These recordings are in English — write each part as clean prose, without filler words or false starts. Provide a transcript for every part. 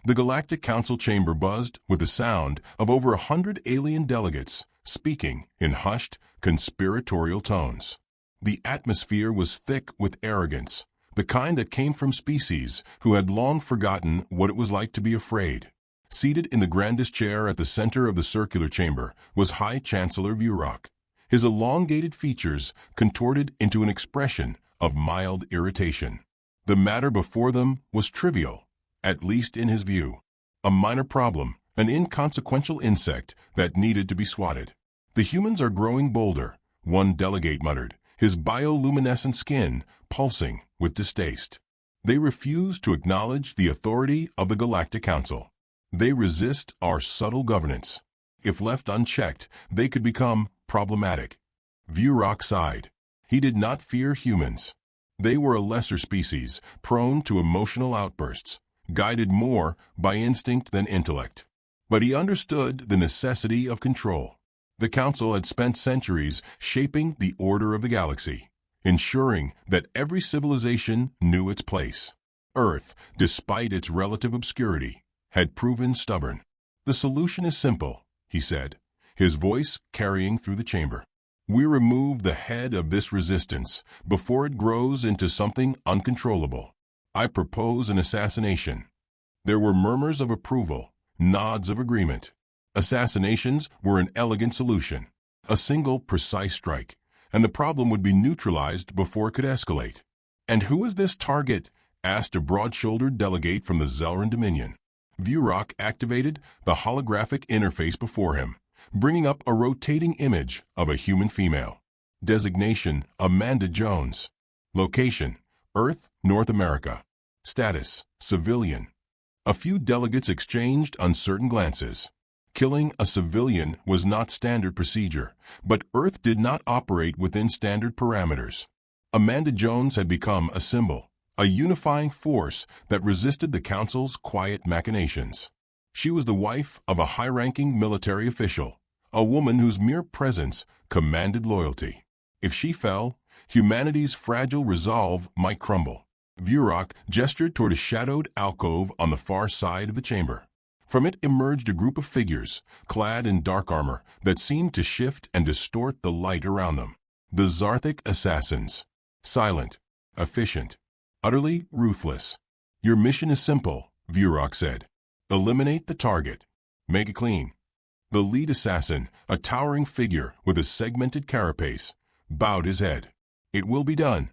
The Galactic Council chamber buzzed with the sound of over 100 alien delegates speaking in hushed, conspiratorial tones. The atmosphere was thick with arrogance, the kind that came from species who had long forgotten what it was like to be afraid. Seated in the grandest chair at the center of the circular chamber was High Chancellor Vurok, his elongated features contorted into an expression of mild irritation. The matter before them was trivial, at least in his view. A minor problem, an inconsequential insect that needed to be swatted. The humans are growing bolder, one delegate muttered, his bioluminescent skin pulsing with distaste. They refuse to acknowledge the authority of the Galactic Council. They resist our subtle governance. If left unchecked, they could become problematic. Vurok sighed. He did not fear humans. They were a lesser species, prone to emotional outbursts, guided more by instinct than intellect. But he understood the necessity of control. The Council had spent centuries shaping the order of the galaxy, ensuring that every civilization knew its place. Earth, despite its relative obscurity, had proven stubborn. The solution is simple, he said, his voice carrying through the chamber. We remove the head of this resistance before it grows into something uncontrollable. I propose an assassination. There were murmurs of approval, nods of agreement. Assassinations were an elegant solution. A single, precise strike, and the problem would be neutralized before it could escalate. And who is this target? Asked a broad-shouldered delegate from the Zelran Dominion. Vurok activated the holographic interface before him, bringing up a rotating image of a human female. Designation: Amanda Jones. Location: Earth, North America. Status: civilian. A few delegates exchanged uncertain glances. Killing a civilian was not standard procedure, but Earth did not operate within standard parameters. Amanda Jones had become a symbol, a unifying force that resisted the Council's quiet machinations. She was the wife of a high-ranking military official, a woman whose mere presence commanded loyalty. If she fell, humanity's fragile resolve might crumble. Vurok gestured toward a shadowed alcove on the far side of the chamber. From it emerged a group of figures, clad in dark armor, that seemed to shift and distort the light around them. The Zarthic assassins. Silent, efficient, utterly ruthless. Your mission is simple, Vurok said. Eliminate the target. Make it clean. The lead assassin, a towering figure with a segmented carapace, bowed his head. It will be done.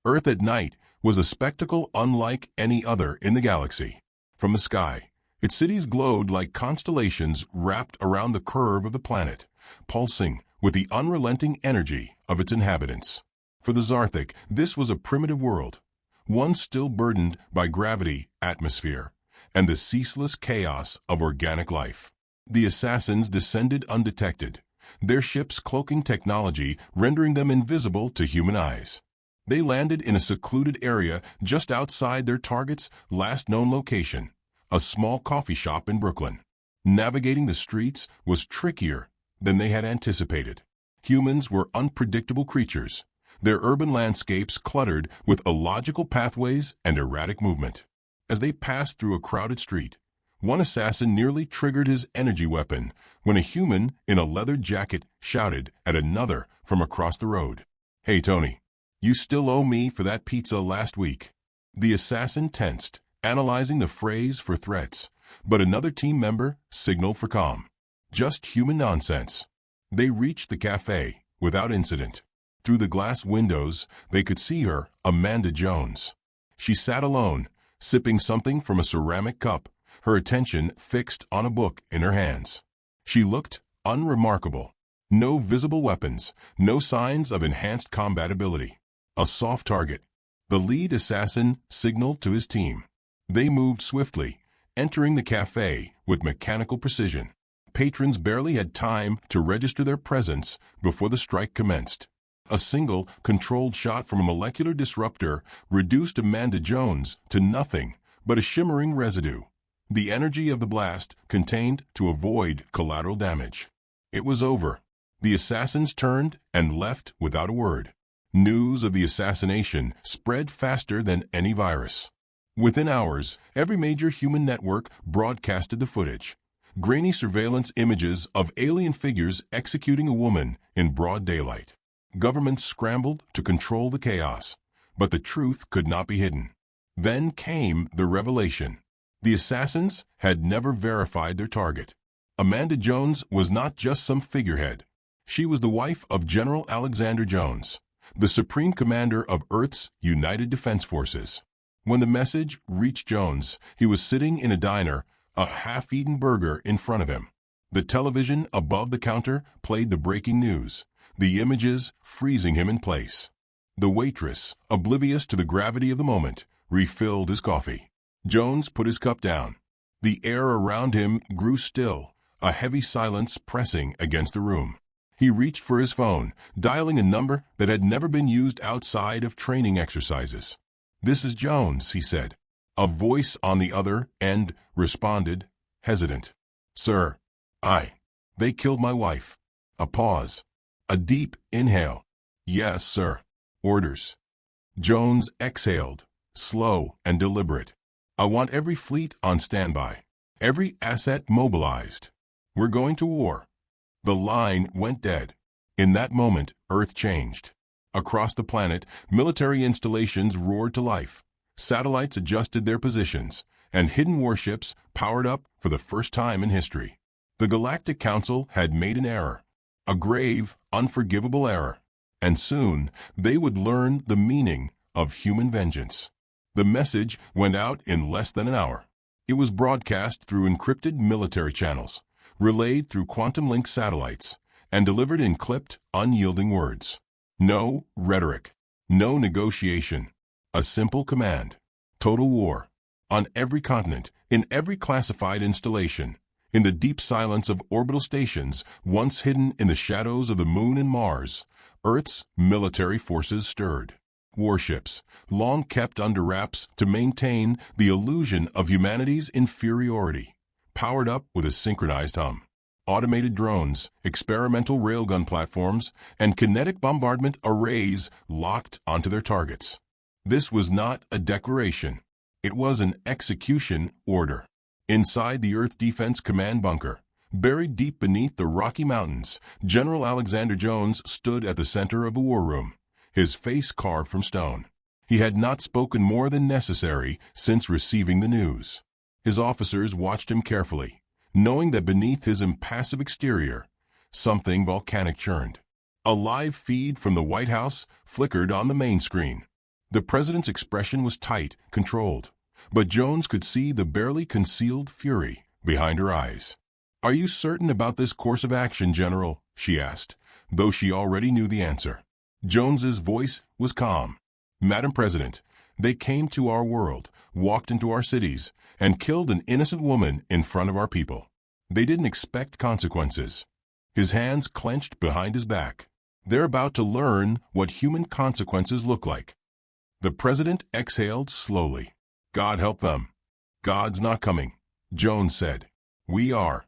Earth at night was a spectacle unlike any other in the galaxy. From the sky, its cities glowed like constellations wrapped around the curve of the planet, pulsing with the unrelenting energy of its inhabitants. For the Zarthic, this was a primitive world, one still burdened by gravity, atmosphere, and the ceaseless chaos of organic life. The assassins descended undetected, their ships cloaking technology, rendering them invisible to human eyes. They landed in a secluded area just outside their target's last known location, a small coffee shop in Brooklyn. Navigating the streets was trickier than they had anticipated. Humans were unpredictable creatures, their urban landscapes cluttered with illogical pathways and erratic movement. As they passed through a crowded street, one assassin nearly triggered his energy weapon when a human in a leather jacket shouted at another from across the road. "Hey, Tony, you still owe me for that pizza last week." The assassin tensed, analyzing the phrase for threats, but another team member signaled for calm. Just human nonsense. They reached the cafe without incident. Through the glass windows, they could see her, Amanda Jones. She sat alone, sipping something from a ceramic cup, her attention fixed on a book in her hands. She looked unremarkable. No visible weapons, no signs of enhanced combat ability. A soft target. The lead assassin signaled to his team. They moved swiftly, entering the cafe with mechanical precision. Patrons barely had time to register their presence before the strike commenced. A single, controlled shot from a molecular disruptor reduced Amanda Jones to nothing but a shimmering residue, the energy of the blast contained to avoid collateral damage. It was over. The assassins turned and left without a word. News of the assassination spread faster than any virus. Within hours, every major human network broadcasted the footage. Grainy surveillance images of alien figures executing a woman in broad daylight. Governments scrambled to control the chaos, but the truth could not be hidden. Then came the revelation. The assassins had never verified their target. Amanda Jones was not just some figurehead. She was the wife of General Alexander Jones, the Supreme Commander of Earth's United Defense Forces. When the message reached Jones, he was sitting in a diner, a half-eaten burger in front of him. The television above the counter played the breaking news, the images freezing him in place. The waitress, oblivious to the gravity of the moment, refilled his coffee. Jones put his cup down. The air around him grew still, a heavy silence pressing against the room. He reached for his phone, dialing a number that had never been used outside of training exercises. "This is Jones," he said. A voice on the other end responded, hesitant. "Sir, they killed my wife." A pause. A deep inhale. "Yes, sir. Orders." Jones exhaled, slow and deliberate. "I want every fleet on standby, every asset mobilized. We're going to war." The line went dead. In that moment, Earth changed. Across the planet, military installations roared to life. Satellites adjusted their positions, and hidden warships powered up for the first time in history. The Galactic Council had made an error, a grave, unforgivable error, and soon they would learn the meaning of human vengeance. The message went out in less than an hour. It was broadcast through encrypted military channels, relayed through quantum-linked satellites, and delivered in clipped, unyielding words. No rhetoric, no negotiation. A simple command. Total war. On every continent, in every classified installation, in the deep silence of orbital stations once hidden in the shadows of the Moon and Mars, Earth's military forces stirred. Warships, long kept under wraps to maintain the illusion of humanity's inferiority, powered up with a synchronized hum. Automated drones, experimental railgun platforms, and kinetic bombardment arrays locked onto their targets. This was not a declaration. It was an execution order. Inside the Earth Defense Command bunker, buried deep beneath the Rocky Mountains, General Alexander Jones stood at the center of the war room, his face carved from stone. He had not spoken more than necessary since receiving the news. His officers watched him carefully, knowing that beneath his impassive exterior, something volcanic churned. A live feed from the White House flickered on the main screen. The president's expression was tight, controlled, but Jones could see the barely concealed fury behind her eyes. "Are you certain about this course of action, General?" she asked, though she already knew the answer. Jones's voice was calm. "Madam President, they came to our world, walked into our cities, and killed an innocent woman in front of our people. They didn't expect consequences." His hands clenched behind his back. "They're about to learn what human consequences look like." The president exhaled slowly. "God help them." "God's not coming," Jones said. "We are."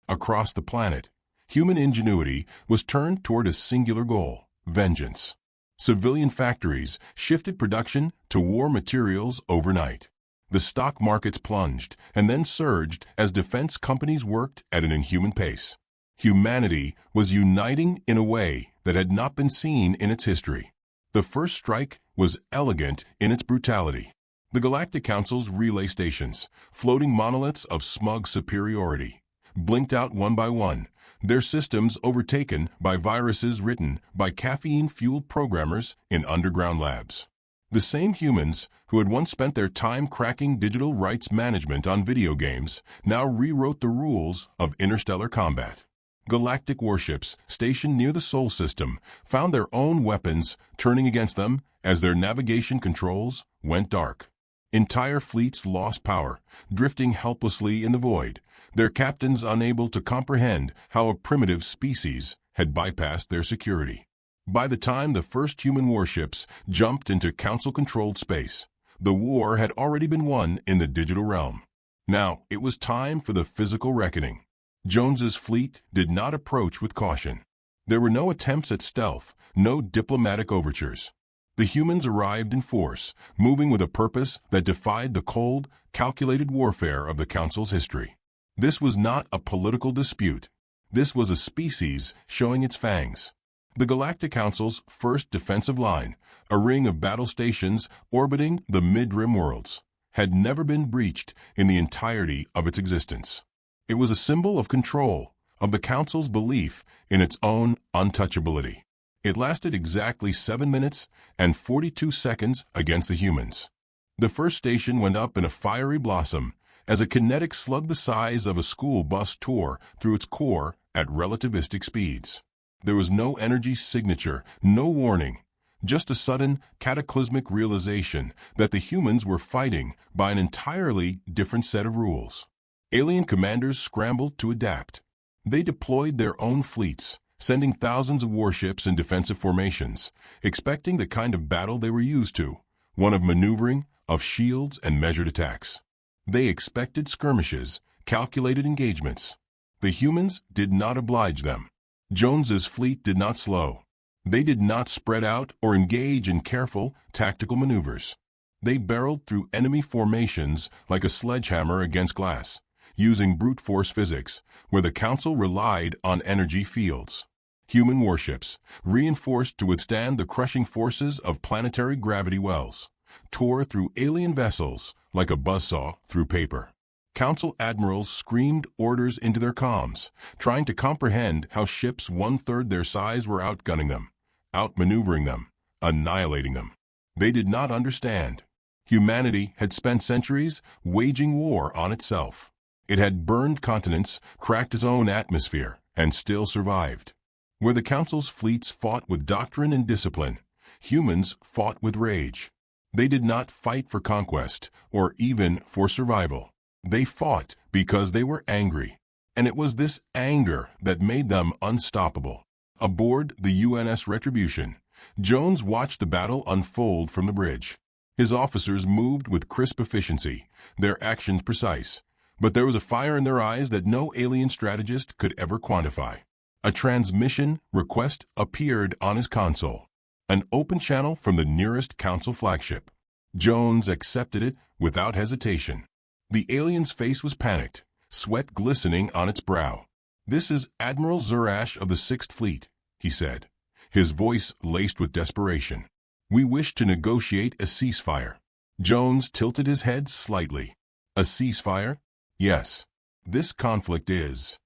Across the planet, human ingenuity was turned toward a singular goal: vengeance. Civilian factories shifted production to war materials overnight. The stock markets plunged and then surged as defense companies worked at an inhuman pace. Humanity was uniting in a way that had not been seen in its history. The first strike was elegant in its brutality. The Galactic Council's relay stations, floating monoliths of smug superiority, blinked out one by one, their systems overtaken by viruses written by caffeine-fueled programmers in underground labs. The same humans who had once spent their time cracking digital rights management on video games now rewrote the rules of interstellar combat. Galactic warships stationed near the Sol system found their own weapons turning against them as their navigation controls went dark. Entire fleets lost power, drifting helplessly in the void, their captains unable to comprehend how a primitive species had bypassed their security. By the time the first human warships jumped into Council-controlled space, the war had already been won in the digital realm. Now it was time for the physical reckoning. Jones's fleet did not approach with caution. There were no attempts at stealth, no diplomatic overtures. The humans arrived in force, moving with a purpose that defied the cold, calculated warfare of the Council's history. This was not a political dispute. This was a species showing its fangs. The Galactic Council's first defensive line, a ring of battle stations orbiting the mid-rim worlds, had never been breached in the entirety of its existence. It was a symbol of control, of the Council's belief in its own untouchability. It lasted exactly 7 minutes and 42 seconds against the humans. The first station went up in a fiery blossom as a kinetic slug the size of a school bus tore through its core at relativistic speeds. There was no energy signature, no warning, just a sudden, cataclysmic realization that the humans were fighting by an entirely different set of rules. Alien commanders scrambled to adapt. They deployed their own fleets, sending thousands of warships in defensive formations, expecting the kind of battle they were used to, one of maneuvering, of shields and measured attacks. They expected skirmishes, calculated engagements. The humans did not oblige them. Jones's fleet did not slow. They did not spread out or engage in careful, tactical maneuvers. They barreled through enemy formations like a sledgehammer against glass, using brute force physics, where the Council relied on energy fields. Human warships, reinforced to withstand the crushing forces of planetary gravity wells, tore through alien vessels like a buzzsaw through paper. Council admirals screamed orders into their comms, trying to comprehend how ships one-third their size were outgunning them, outmaneuvering them, annihilating them. They did not understand. Humanity had spent centuries waging war on itself. It had burned continents, cracked its own atmosphere, and still survived. Where the Council's fleets fought with doctrine and discipline, humans fought with rage. They did not fight for conquest, or even for survival. They fought because they were angry, and it was this anger that made them unstoppable. Aboard the UNS Retribution, Jones watched the battle unfold from the bridge. His officers moved with crisp efficiency, their actions precise, but there was a fire in their eyes that no alien strategist could ever quantify. A transmission request appeared on his console, an open channel from the nearest Council flagship. Jones accepted it without hesitation. The alien's face was panicked, sweat glistening on its brow. "This is Admiral Zurash of the 6th Fleet," he said, his voice laced with desperation. "We wish to negotiate a ceasefire." Jones tilted his head slightly. "A ceasefire? Yes. This conflict is—"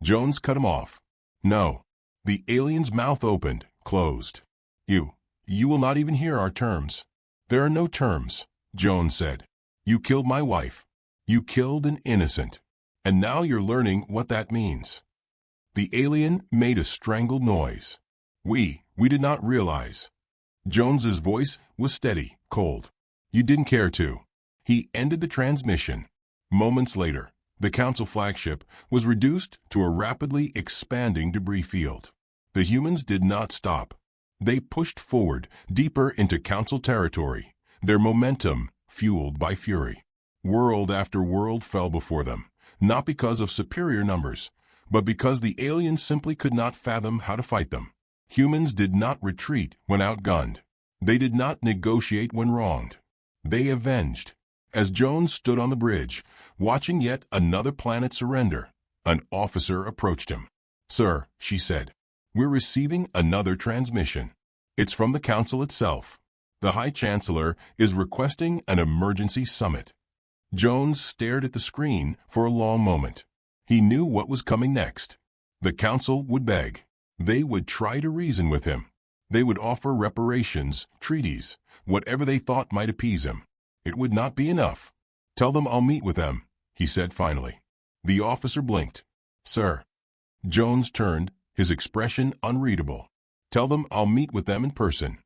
Jones cut him off. "No." The alien's mouth opened, closed. You will not even hear our terms." "There are no terms," Jones said. "You killed my wife. You killed an innocent. And now you're learning what that means." The alien made a strangled noise. We did not realize." Jones's voice was steady, cold. "You didn't care to." He ended the transmission. Moments later, the Council flagship was reduced to a rapidly expanding debris field. The humans did not stop. They pushed forward, deeper into Council territory, their momentum fueled by fury. World after world fell before them, not because of superior numbers, but because the aliens simply could not fathom how to fight them. Humans did not retreat when outgunned. They did not negotiate when wronged. They avenged. As Jones stood on the bridge, watching yet another planet surrender, an officer approached him. "Sir," she said, "we're receiving another transmission. It's from the Council itself. The High Chancellor is requesting an emergency summit." Jones stared at the screen for a long moment. He knew what was coming next. The Council would beg. They would try to reason with him. They would offer reparations, treaties, whatever they thought might appease him. It would not be enough. "Tell them I'll meet with them," he said finally. The officer blinked. "Sir." Jones turned, his expression unreadable. "Tell them I'll meet with them in person."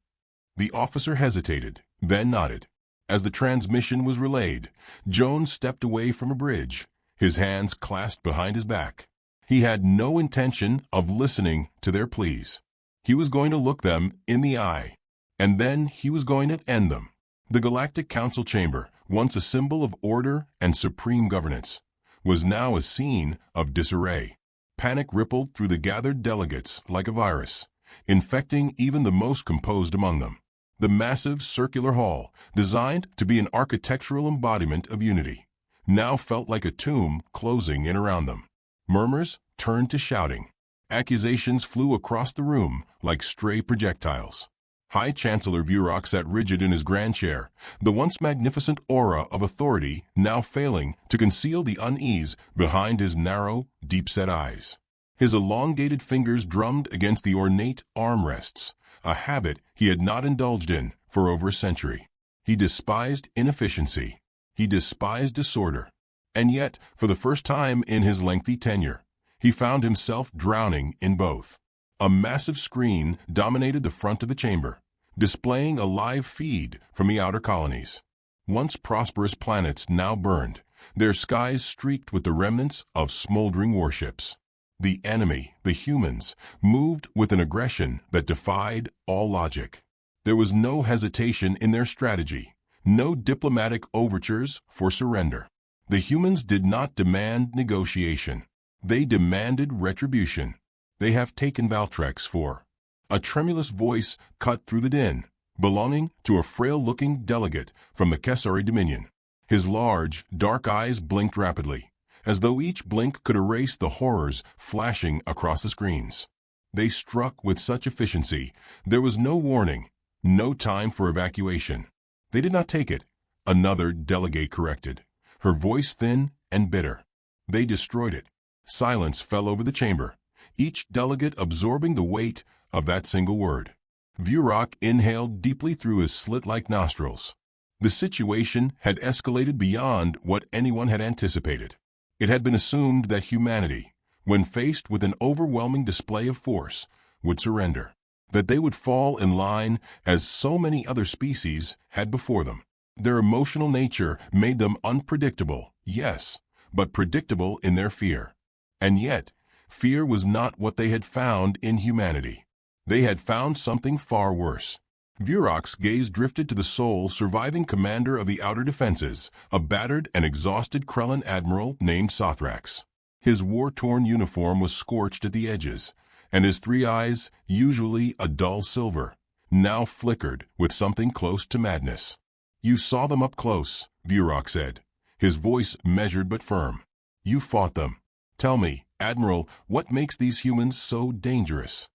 The officer hesitated, then nodded. As the transmission was relayed, Jones stepped away from a bridge, his hands clasped behind his back. He had no intention of listening to their pleas. He was going to look them in the eye, and then he was going to end them. The Galactic Council chamber, once a symbol of order and supreme governance, was now a scene of disarray. Panic rippled through the gathered delegates like a virus, infecting even the most composed among them. The massive circular hall, designed to be an architectural embodiment of unity, now felt like a tomb closing in around them. Murmurs turned to shouting. Accusations flew across the room like stray projectiles. High Chancellor Vurok sat rigid in his grand chair, the once magnificent aura of authority now failing to conceal the unease behind his narrow, deep-set eyes. His elongated fingers drummed against the ornate armrests, a habit he had not indulged in for over a century. He despised inefficiency. He despised disorder. And yet, for the first time in his lengthy tenure, he found himself drowning in both. A massive screen dominated the front of the chamber, displaying a live feed from the outer colonies. Once prosperous planets now burned, their skies streaked with the remnants of smoldering warships. The enemy, the humans, moved with an aggression that defied all logic. There was no hesitation in their strategy, no diplomatic overtures for surrender. The humans did not demand negotiation. They demanded retribution. They have taken Valtrex for. A tremulous voice cut through the din, belonging to a frail-looking delegate from the Kesari Dominion. His large, dark eyes blinked rapidly, as though each blink could erase the horrors flashing across the screens. They struck with such efficiency, there was no warning, no time for evacuation. They did not take it, another delegate corrected, her voice thin and bitter. They destroyed it. Silence fell over the chamber, each delegate absorbing the weight of that single word. Vurok inhaled deeply through his slit-like nostrils. The situation had escalated beyond what anyone had anticipated. It had been assumed that humanity, when faced with an overwhelming display of force, would surrender, that they would fall in line as so many other species had before them. Their emotional nature made them unpredictable, yes, but predictable in their fear. And yet, fear was not what they had found in humanity. They had found something far worse. Vurok's gaze drifted to the sole surviving commander of the outer defenses, a battered and exhausted Krellan admiral named Sothrax. His war-torn uniform was scorched at the edges, and his three eyes, usually a dull silver, now flickered with something close to madness. "You saw them up close," Vurok said, his voice measured but firm. "You fought them. Tell me, Admiral, what makes these humans so dangerous?"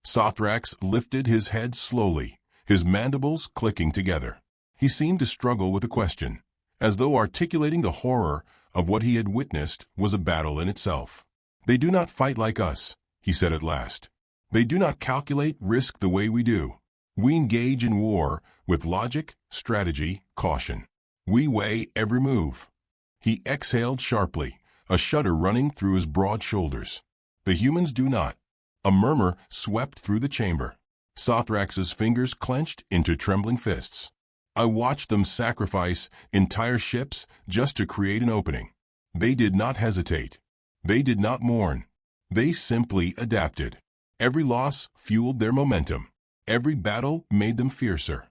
Sothrax lifted his head slowly, his mandibles clicking together. He seemed to struggle with a question, as though articulating the horror of what he had witnessed was a battle in itself. "They do not fight like us," he said at last. "They do not calculate risk the way we do. We engage in war with logic, strategy, caution. We weigh every move." He exhaled sharply, a shudder running through his broad shoulders. "The humans do not." A murmur swept through the chamber. Sothrax's fingers clenched into trembling fists. "I watched them sacrifice entire ships just to create an opening. They did not hesitate. They did not mourn. They simply adapted. Every loss fueled their momentum. Every battle made them fiercer."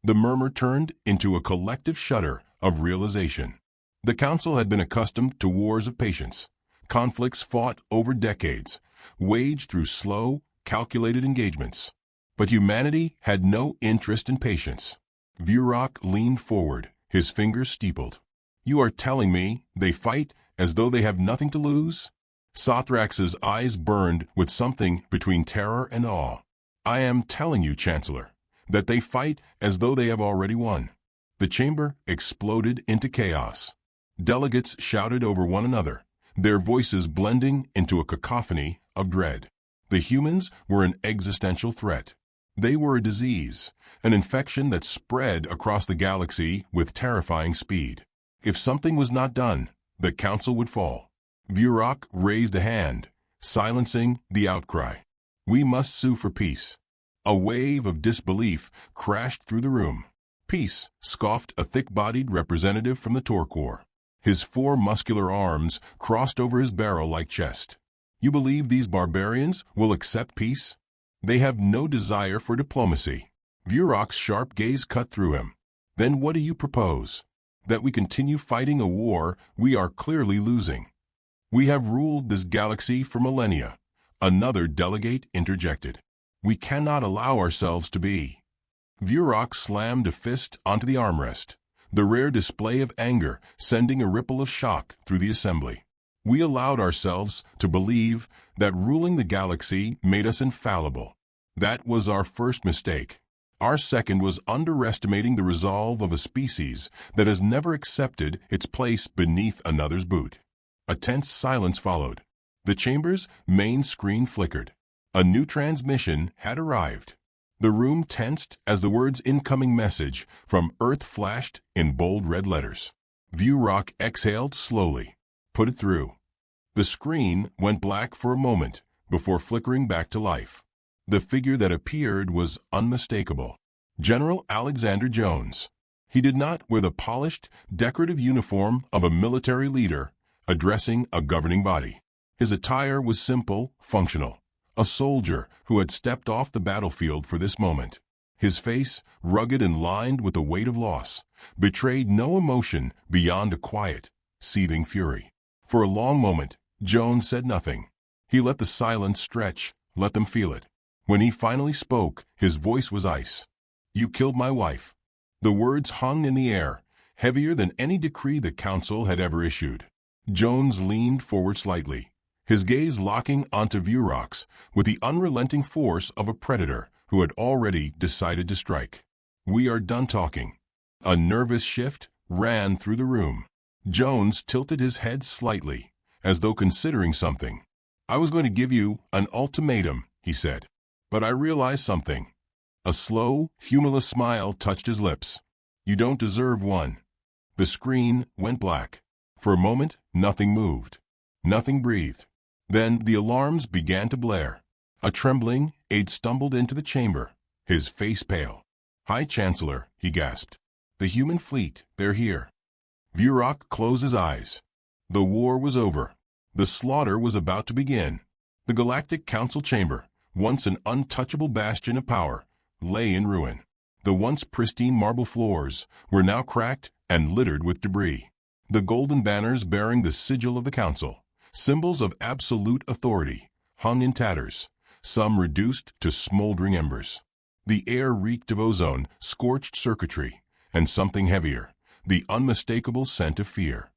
The murmur turned into a collective shudder of realization. The Council had been accustomed to wars of patience, conflicts fought over decades, waged through slow, calculated engagements. But humanity had no interest in patience. Vurok leaned forward, his fingers steepled. "You are telling me they fight as though they have nothing to lose?" Sothrax's eyes burned with something between terror and awe. "I am telling you, Chancellor, that they fight as though they have already won." The chamber exploded into chaos. Delegates shouted over one another, their voices blending into a cacophony of dread. The humans were an existential threat. They were a disease, an infection that spread across the galaxy with terrifying speed. If something was not done, the Council would fall. Vurok raised a hand, silencing the outcry. "We must sue for peace." A wave of disbelief crashed through the room. "Peace," scoffed a thick-bodied representative from the Torquor. His four muscular arms crossed over his barrel-like chest. "You believe these barbarians will accept peace? They have no desire for diplomacy." Vurok's sharp gaze cut through him. "Then what do you propose? That we continue fighting a war we are clearly losing?" "We have ruled this galaxy for millennia," another delegate interjected. "We cannot allow ourselves to be." Vurock slammed a fist onto the armrest, the rare display of anger sending a ripple of shock through the assembly. We allowed ourselves to believe that ruling the galaxy made us infallible. That was our first mistake. Our second was underestimating the resolve of a species that has never accepted its place beneath another's boot. A tense silence followed. The chamber's main screen flickered. A new transmission had arrived. The room tensed as the words "incoming message from Earth" flashed in bold red letters. Vurock exhaled slowly. Put it through. The screen went black for a moment before flickering back to life. The figure that appeared was unmistakable. General Alexander Jones. He did not wear the polished, decorative uniform of a military leader addressing a governing body. His attire was simple, functional. A soldier who had stepped off the battlefield for this moment. His face, rugged and lined with the weight of loss, betrayed no emotion beyond a quiet, seething fury. For a long moment, Jones said nothing. He let the silence stretch, let them feel it. When he finally spoke, his voice was ice. "You killed my wife." The words hung in the air, heavier than any decree the council had ever issued. Jones leaned forward slightly, his gaze locking onto Vurock's with the unrelenting force of a predator who had already decided to strike. "We are done talking." A nervous shift ran through the room. Jones tilted his head slightly, as though considering something. "I was going to give you an ultimatum," he said. "But I realized something." A slow, humorless smile touched his lips. "You don't deserve one." The screen went black. For a moment, nothing moved. Nothing breathed. Then the alarms began to blare. A trembling aide stumbled into the chamber, his face pale. "High Chancellor," he gasped. "The human fleet, they're here." Vurock closed his eyes. The war was over. The slaughter was about to begin. The Galactic Council chamber, once an untouchable bastion of power, lay in ruin. The once pristine marble floors were now cracked and littered with debris. The golden banners bearing the sigil of the council, symbols of absolute authority, hung in tatters, some reduced to smoldering embers. The air reeked of ozone, scorched circuitry, and something heavier, the unmistakable scent of fear.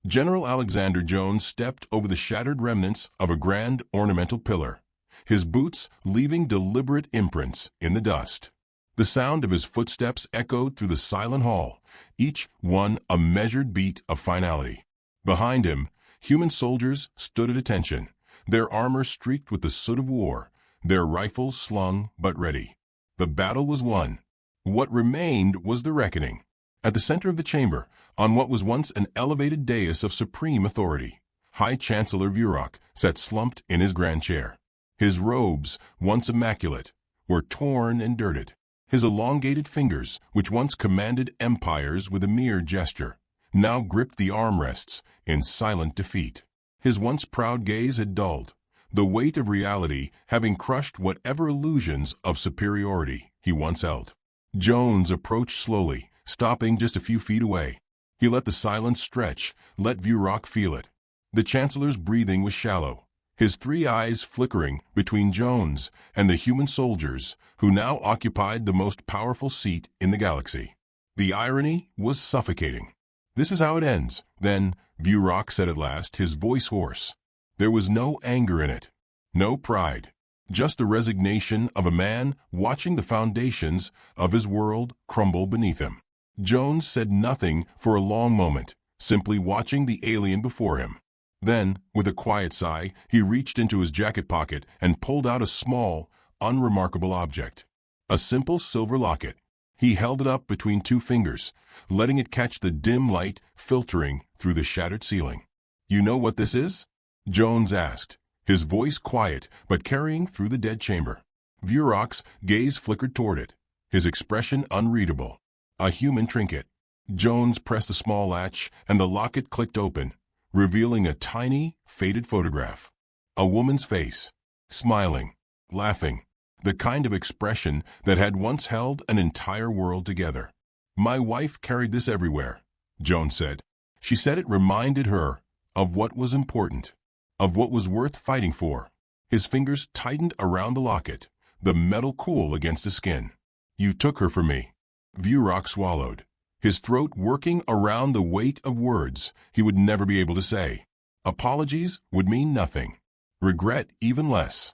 General Alexander Jones stepped over the shattered remnants of a grand ornamental pillar, his boots leaving deliberate imprints in the dust. The sound of his footsteps echoed through the silent hall, each one a measured beat of finality. Behind him, human soldiers stood at attention, their armor streaked with the soot of war, their rifles slung but ready. The battle was won. What remained was the reckoning. At the center of the chamber, on what was once an elevated dais of supreme authority, High Chancellor Vurock sat slumped in his grand chair. His robes, once immaculate, were torn and dirted. His elongated fingers, which once commanded empires with a mere gesture, now gripped the armrests in silent defeat. His once proud gaze had dulled, the weight of reality having crushed whatever illusions of superiority he once held. Jones approached slowly, stopping just a few feet away. He let the silence stretch, let Vurock feel it. The Chancellor's breathing was shallow, his three eyes flickering between Jones and the human soldiers who now occupied the most powerful seat in the galaxy. The irony was suffocating. "This is how it ends, then," Vurock said at last, his voice hoarse. There was no anger in it, no pride, just the resignation of a man watching the foundations of his world crumble beneath him. Jones said nothing for a long moment, simply watching the alien before him. Then, with a quiet sigh, he reached into his jacket pocket and pulled out a small, unremarkable object. A simple silver locket. He held it up between two fingers, letting it catch the dim light filtering through the shattered ceiling. "You know what this is?" Jones asked, his voice quiet but carrying through the dead chamber. Vurock's gaze flickered toward it, his expression unreadable. "A human trinket." Jones pressed a small latch and the locket clicked open, revealing a tiny, faded photograph. A woman's face, smiling, laughing, the kind of expression that had once held an entire world together. "My wife carried this everywhere," Jones said. "She said it reminded her of what was important, of what was worth fighting for." His fingers tightened around the locket, the metal cool against his skin. You took her from me. Vurak swallowed, his throat working around the weight of words he would never be able to say. Apologies would mean nothing. Regret even less.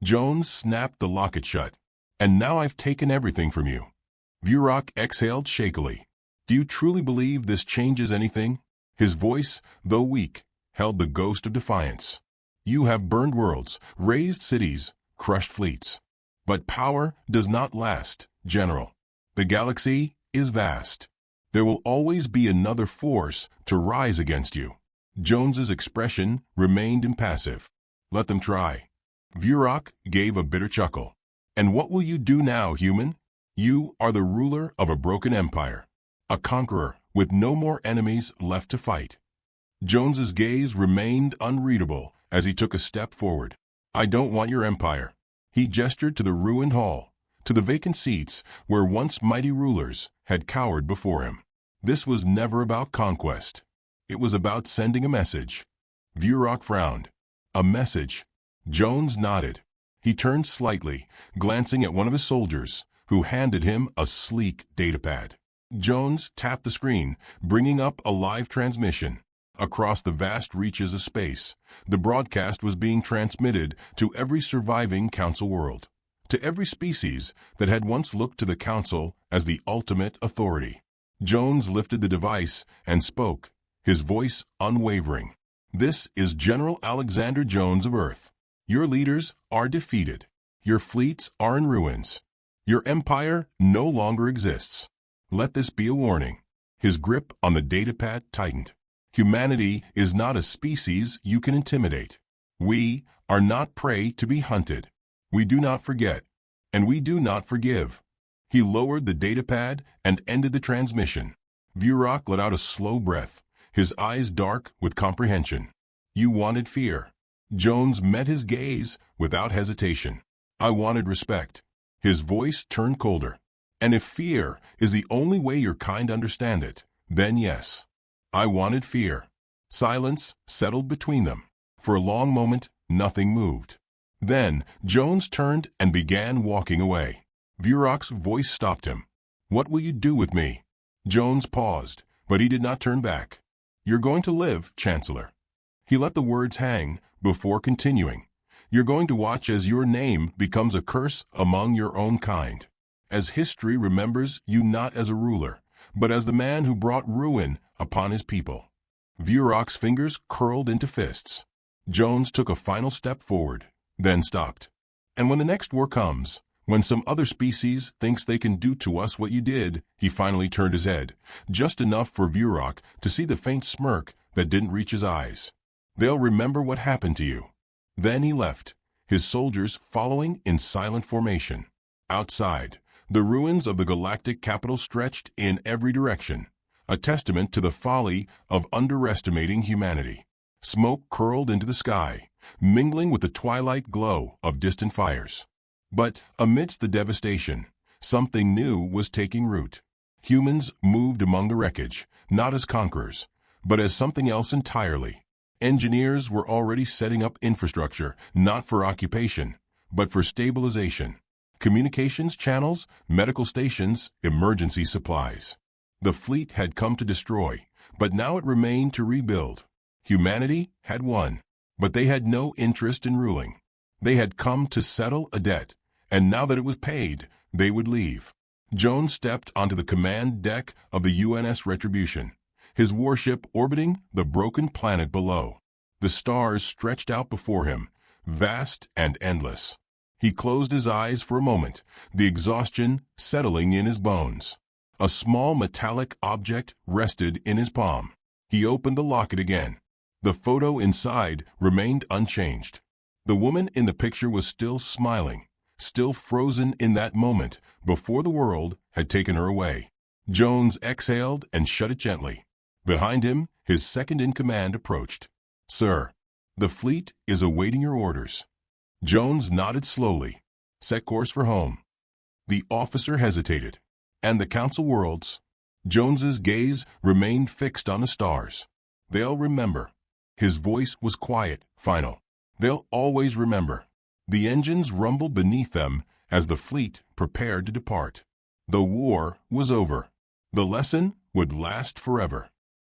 Jones snapped the locket shut. And now I've taken everything from you. Vurak exhaled shakily. Do you truly believe this changes anything? His voice, though weak, held the ghost of defiance. You have burned worlds, razed cities, crushed fleets. But power does not last, General. The galaxy is vast. There will always be another force to rise against you. Jones's expression remained impassive. Let them try. Vurak gave a bitter chuckle. And what will you do now, human? You are the ruler of a broken empire, a conqueror with no more enemies left to fight. Jones's gaze remained unreadable as he took a step forward. I don't want your empire. He gestured to the ruined hall, to the vacant seats where once mighty rulers had cowered before him. This was never about conquest. It was about sending a message. Vurak frowned. A message. Jones nodded. He turned slightly, glancing at one of his soldiers, who handed him a sleek datapad. Jones tapped the screen, bringing up a live transmission. Across the vast reaches of space, the broadcast was being transmitted to every surviving Council world, to every species that had once looked to the Council as the ultimate authority. Jones lifted the device and spoke, his voice unwavering. This is General Alexander Jones of Earth. Your leaders are defeated. Your fleets are in ruins. Your empire no longer exists. Let this be a warning. His grip on the datapad tightened. Humanity is not a species you can intimidate. We are not prey to be hunted. We do not forget, and we do not forgive. He lowered the datapad and ended the transmission. Vurak let out a slow breath, his eyes dark with comprehension. You wanted fear. Jones met his gaze without hesitation. I wanted respect. His voice turned colder. And if fear is the only way your kind understand it, then yes. I wanted fear. Silence settled between them. For a long moment, nothing moved. Then Jones turned and began walking away. Vurak's voice stopped him. What will you do with me? Jones paused, but he did not turn back. You're going to live, Chancellor. He let the words hang before continuing. You're going to watch as your name becomes a curse among your own kind. As history remembers you not as a ruler, but as the man who brought ruin upon his people. Vurak's fingers curled into fists. Jones took a final step forward, then stopped. And when the next war comes, when some other species thinks they can do to us what you did, he finally turned his head, just enough for Vurak to see the faint smirk that didn't reach his eyes. They'll remember what happened to you. Then he left, his soldiers following in silent formation. Outside, the ruins of the galactic capital stretched in every direction, a testament to the folly of underestimating humanity. Smoke curled into the sky, mingling with the twilight glow of distant fires. But amidst the devastation, something new was taking root. Humans moved among the wreckage, not as conquerors, but as something else entirely. Engineers were already setting up infrastructure, not for occupation, but for stabilization. Communications channels, medical stations, emergency supplies. The fleet had come to destroy, but now it remained to rebuild. Humanity had won, but they had no interest in ruling. They had come to settle a debt, and now that it was paid, they would leave. Jones stepped onto the command deck of the UNS Retribution, his warship orbiting the broken planet below. The stars stretched out before him, vast and endless. He closed his eyes for a moment, the exhaustion settling in his bones. A small metallic object rested in his palm. He opened the locket again. The photo inside remained unchanged. The woman in the picture was still smiling, still frozen in that moment before the world had taken her away. Jones exhaled and shut it gently. Behind him, his second-in-command approached. Sir, the fleet is awaiting your orders. Jones nodded slowly. Set course for home. The officer hesitated. And the Council worlds? Jones's gaze remained fixed on the stars. They'll remember. His voice was quiet, final. They'll always remember. The engines rumbled beneath them as the fleet prepared to depart. The war was over. The lesson would last forever.